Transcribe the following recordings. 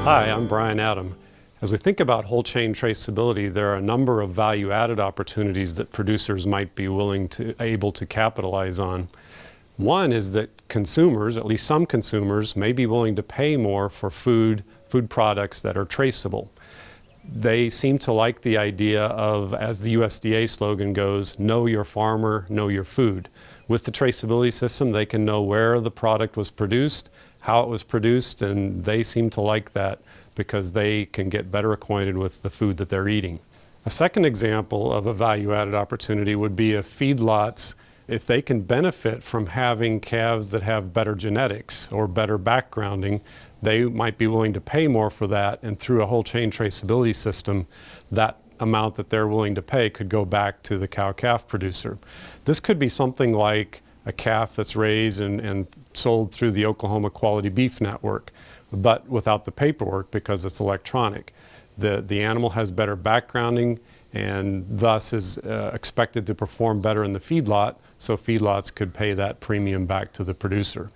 Hi, I'm Brian Adam. As we think about whole chain traceability, there are a number of value-added opportunities that producers might be able to capitalize on. One is that consumers, at least some consumers, may be willing to pay more for food products that are traceable. They seem to like the idea of, as the USDA slogan goes, know your farmer, know your food. With the traceability system, they can know where the product was produced, how it was produced, and they seem to like that because they can get better acquainted with the food that they're eating. A second example of a value-added opportunity would be if feedlots, if they can benefit from having calves that have better genetics or better backgrounding, they might be willing to pay more for that, and through a whole chain traceability system, that amount that they're willing to pay could go back to the cow-calf producer. This could be something like a calf that's raised and sold through the Oklahoma Quality Beef Network, but without the paperwork because it's electronic. The animal has better backgrounding and thus is expected to perform better in the feedlot, so feedlots could pay that premium back to the producer.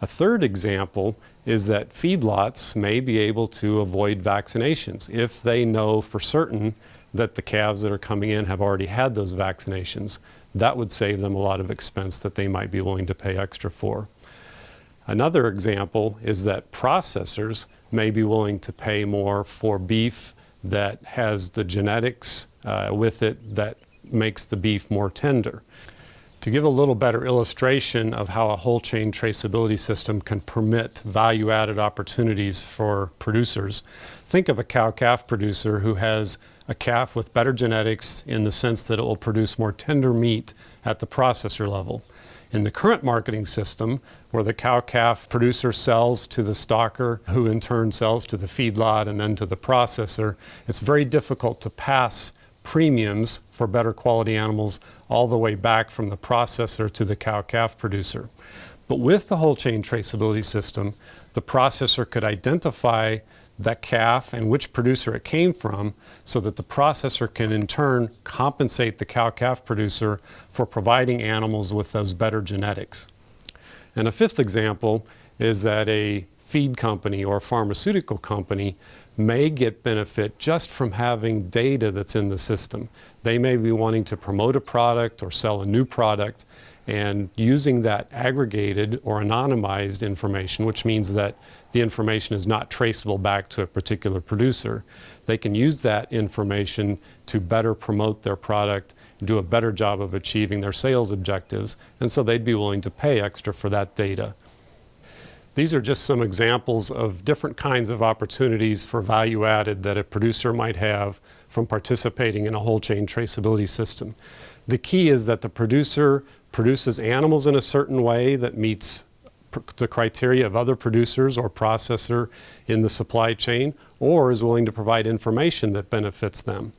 A third example is that feedlots may be able to avoid vaccinations if they know for certain that the calves that are coming in have already had those vaccinations. That would save them a lot of expense that they might be willing to pay extra for. Another example is that processors may be willing to pay more for beef that has the genetics with it that makes the beef more tender. To give a little better illustration of how a whole chain traceability system can permit value-added opportunities for producers, think of a cow-calf producer who has a calf with better genetics in the sense that it will produce more tender meat at the processor level. In the current marketing system, where the cow-calf producer sells to the stocker, who in turn sells to the feedlot and then to the processor, it's very difficult to pass premiums for better quality animals all the way back from the processor to the cow-calf producer. But with the whole chain traceability system, the processor could identify that calf and which producer it came from so that the processor can in turn compensate the cow-calf producer for providing animals with those better genetics. And a fifth example is that a feed company or pharmaceutical company may get benefit just from having data that's in the system. They may be wanting to promote a product or sell a new product, and using that aggregated or anonymized information, which means that the information is not traceable back to a particular producer, they can use that information to better promote their product, do a better job of achieving their sales objectives, and so they'd be willing to pay extra for that data. These are just some examples of different kinds of opportunities for value added that a producer might have from participating in a whole chain traceability system. The key is that the producer produces animals in a certain way that meets the criteria of other producers or processor in the supply chain, or is willing to provide information that benefits them.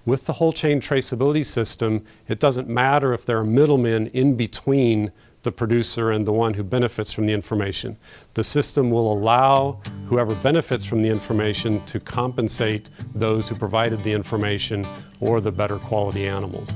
With the whole chain traceability system, it doesn't matter if there are middlemen in between the producer and the one who benefits from the information. The system will allow whoever benefits from the information to compensate those who provided the information or the better quality animals.